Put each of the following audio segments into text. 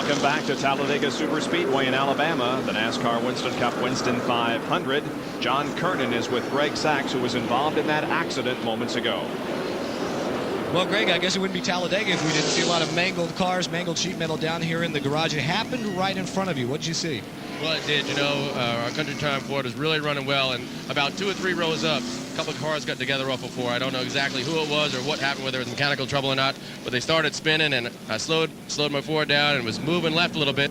Welcome back to Talladega Superspeedway in Alabama. The NASCAR Winston Cup Winston 500. John Kernan is with Greg Sachs, who was involved in that accident moments ago. Well, Greg, I guess it wouldn't be Talladega if we didn't see a lot of mangled cars, mangled sheet metal down here in the garage. It happened right in front of you. What did you see? Well, it did. You know, our country time Ford is really running well, and about 2 or 3 rows up, a couple of cars got together off before. I don't know exactly who it was or what happened, whether it was mechanical trouble or not, but they started spinning, and I slowed my Ford down and was moving left a little bit.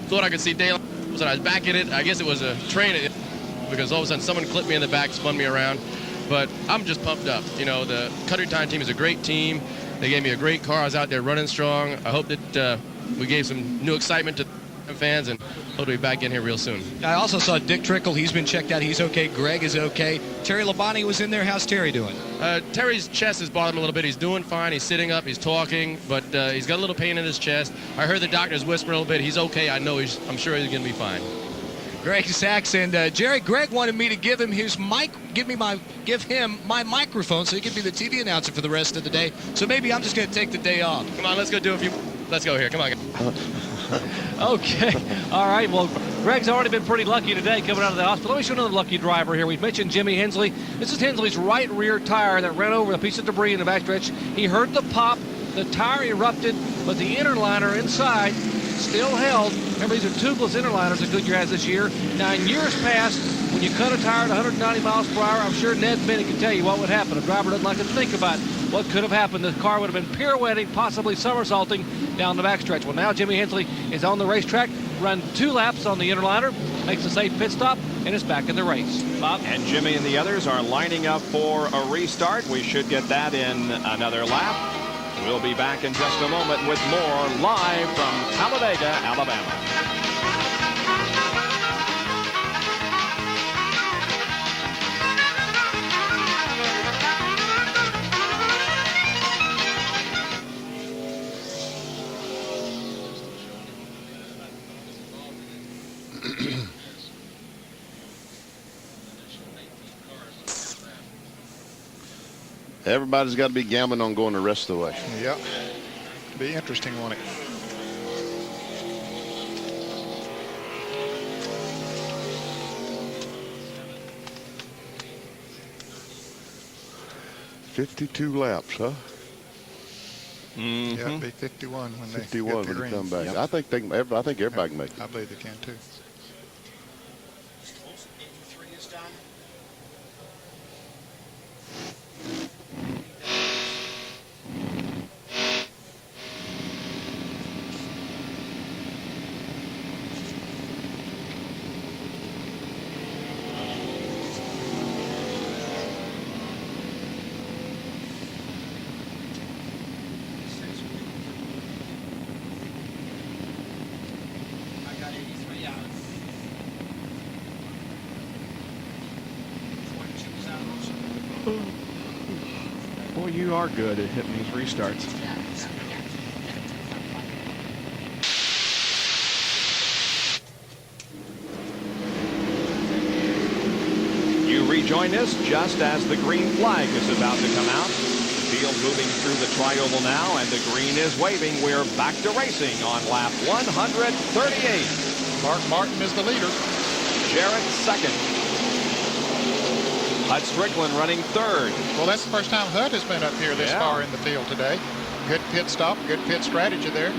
Thought I could see daylight, so I was back in it. I guess it was a train, because all of a sudden someone clipped me in the back, spun me around. But I'm just pumped up. You know, the country time team is a great team. They gave me a great car. I was out there running strong. I hope that we gave some new excitement to fans, and hope to be back in here real soon. I also saw Dick Trickle. He's been checked out. He's okay. Greg is okay. Terry Labonte was in there. How's Terry doing? Terry's chest has bothered him a little bit. He's doing fine. He's sitting up. He's talking, but he's got a little pain in his chest. I heard the doctors whisper a little bit. He's okay. I know I'm sure he's going to be fine. Greg Sachs and Jerry. Greg wanted me to give him his mic, give him my microphone so he could be the TV announcer for the rest of the day. So maybe I'm just going to take the day off. Come on, let's go do a few. Let's go here. Come on. Okay. All right. Well, Greg's already been pretty lucky today coming out of the hospital. Let me show another lucky driver here. We've mentioned Jimmy Hensley. This is Hensley's right rear tire that ran over a piece of debris in the backstretch. He heard the pop. The tire erupted, but the inner liner inside still held. Remember, these are tubeless inner liners that Goodyear has this year. Now, in years past, when you cut a tire at 190 miles per hour, I'm sure Ned Bennett can tell you what would happen. A driver doesn't like to think about what could have happened. The car would have been pirouetting, possibly somersaulting down the backstretch. Well, now Jimmy Hensley is on the racetrack, run 2 laps on the inner liner, makes a safe pit stop, and is back in the race. Bob? And Jimmy and the others are lining up for a restart. We should get that in another lap. We'll be back in just a moment with more live from Talladega, Alabama. Everybody's got to be gambling on going the rest of the way. Yep. Be interesting, won't it? $52 laps, huh? Yeah, it'll be 51 when 51 they when they come back. Yep. I think everybody can make it. I believe they can too. Boy, you are good at hitting these restarts. You rejoin us just as the green flag is about to come out. The field moving through the tri-oval now, and the green is waving. We're back to racing on lap 138. Mark Martin is the leader. Jarrett second. Hud Strickland running third. Well, that's the first time Hud has been up here this far in the field today. Good pit stop, good pit strategy there.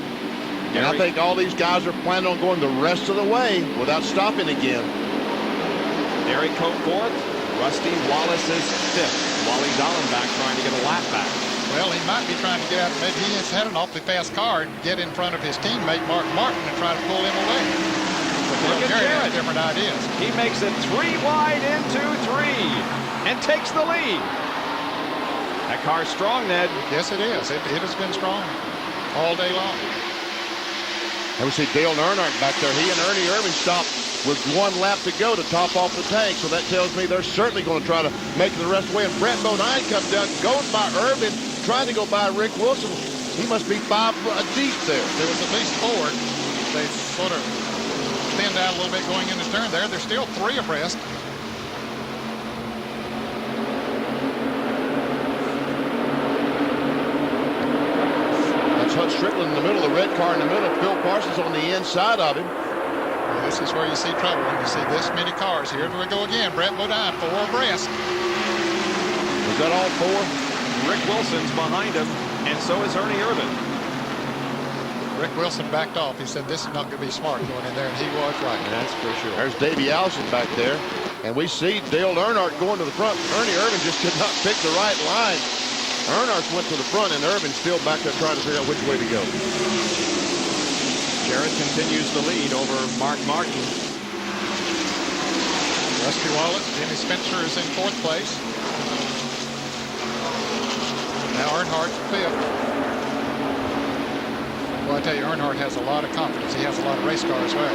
And I think all these guys are planning on going the rest of the way without stopping again. Derek Cope fourth. Rusty Wallace is fifth. Wally Dallenbach trying to get a lap back. Well, he might be trying to get out. Maybe he has had an awfully fast car and get in front of his teammate Mark Martin and try to pull him away. Look at Jerry has Jarrett. different ideas. He makes it 3 wide into 3 and takes the lead. That car's strong, Ned. Yes, it is. It has been strong all day long. And we see Dale Earnhardt back there. He and Ernie Irvin stopped with 1 lap to go to top off the tank. So that tells me they're certainly going to try to make it the rest of the way. And Brett Bodine comes down, goes by Irvin, trying to go by Rick Wilson. He must be 5 deep there. There was at least 4. They sort of thinned out a little bit going into turn there. There's still 3 abreast. Bud Strickland in the middle, the red car in the middle, Phil Parsons on the inside of him. Well, this is where you see trouble when you see this many cars. Here we go again. Brett Bodine, 4 abreast. Was that all 4? Rick Wilson's behind him, and so is Ernie Irvin. Rick Wilson backed off. He said this is not going to be smart going in there, and he was right. That's for sure. There's Davey Allison back there. And we see Dale Earnhardt going to the front. Ernie Irvin just could not pick the right line. Earnhardt went to the front, and Irvin's still back there trying to figure out which way to go. Jarrett continues the lead over Mark Martin. Rusty Wallace, Jimmy Spencer is in 4th place. Now Earnhardt's 5th. Well, I tell you, Earnhardt has a lot of confidence. He has a lot of race car as well.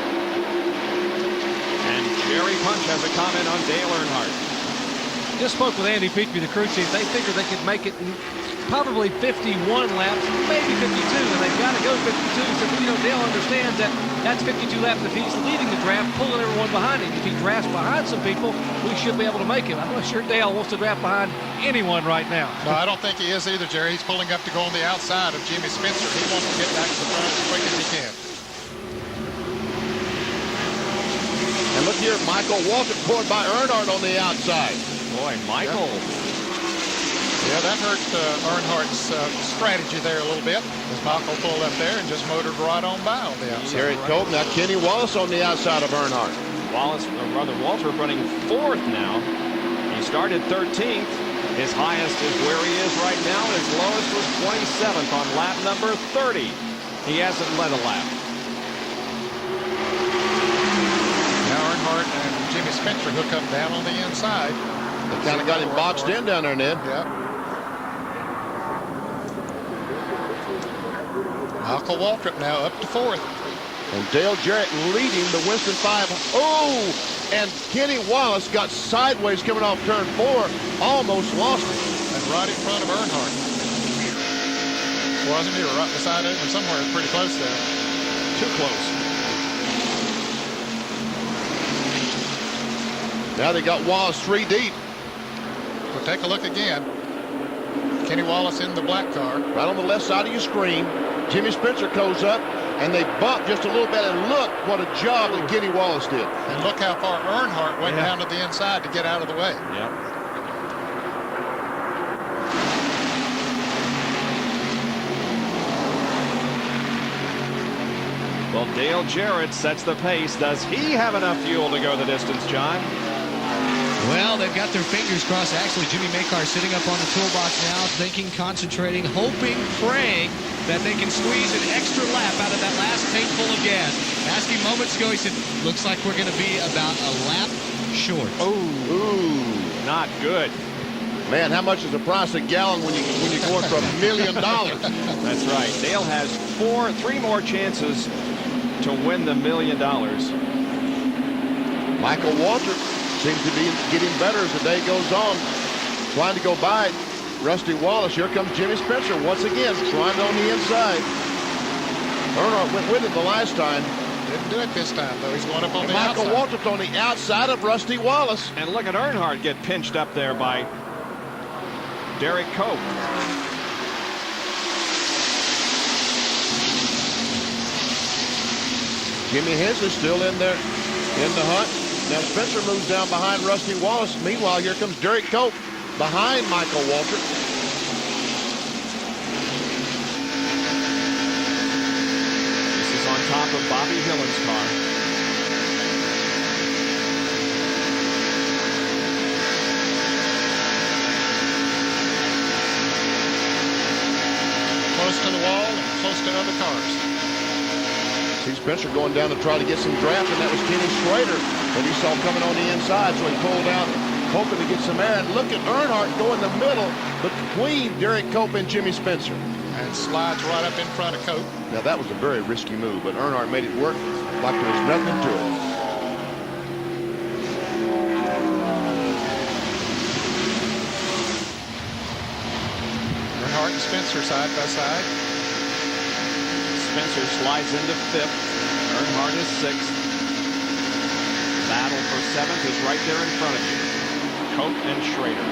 And Jerry Punch has a comment on Dale Earnhardt. Just spoke with Andy Peachby, the crew chief. They figured they could make it probably 51 laps, maybe 52, and they've got to go 52. So, Dale understands that that's 52 laps. If he's leading the draft, pulling everyone behind him. If he drafts behind some people, we should be able to make it. I'm not sure Dale wants to draft behind anyone right now. No, I don't think he is either, Jerry. He's pulling up to go on the outside of Jimmy Spencer. He wants to get back to the front as quick as he can. And look here, Michael Waltrip pulled by Earnhardt on the outside. Boy, Michael. Yeah, that hurt Earnhardt's strategy there a little bit as Michael pulled up there and just motored right on by on the outside. Garrett Cope, now Kenny Wallace on the outside of Earnhardt. Waltrip running 4th now. He started 13th. His highest is where he is right now. His lowest was 27th on lap number 30. He hasn't led a lap. Now Earnhardt and Jimmy Spencer hook up down on the inside. They kind of got him boxed in down there, Ned. Yeah. Michael Waltrip now up to 4th. And Dale Jarrett leading the Winston 5. Oh! And Kenny Wallace got sideways coming off turn 4. Almost lost it. And right in front of Earnhardt. Wasn't he right beside it or somewhere pretty close there? Too close. Now they got Wallace 3 deep. Well, take a look again. Kenny Wallace in the black car. Right on the left side of your screen. Jimmy Spencer goes up, and they bump just a little bit, and look what a job that Kenny Wallace did. And look how far Earnhardt went down to the inside to get out of the way. Yep. Well, Dale Jarrett sets the pace. Does he have enough fuel to go the distance, John? Well, they've got their fingers crossed. Actually, Jimmy Maycar sitting up on the toolbox now, thinking, concentrating, hoping, praying that they can squeeze an extra lap out of that last tank full of gas. Asked him moments ago, he said, looks like we're going to be about a lap short. Ooh. Not good. Man, how much is the price of a gallon when you're going for $1 million? That's right. Dale has 3 more chances to win the $1 million. Michael Waltrip seems to be getting better as the day goes on. Trying to go by Rusty Wallace. Here comes Jimmy Spencer once again, trying on the inside. Earnhardt went with it the last time. Didn't do it this time, though. He's going up on the Michael outside. Waltrip's on the outside of Rusty Wallace. And look at Earnhardt get pinched up there by Derek Cope. Jimmy Hensley still in there in the hunt. Now Spencer moves down behind Rusty Wallace. Meanwhile, here comes Derek Cope behind Michael Waltrip. This is on top of Bobby Hillen's car. Close to the wall and close to other cars. See Spencer going down to try to get some draft, and that was Kenny Schrader that he saw coming on the inside, so he pulled out, hoping to get some air. And look at Earnhardt go in the middle between Derek Cope and Jimmy Spencer. And slides right up in front of Cope. Now that was a very risky move, but Earnhardt made it work like there was nothing to it. Earnhardt and Spencer side by side. Spencer slides into 5th. Earnhardt is 6th. Battle for 7th is right there in front of you. Cope and Schrader.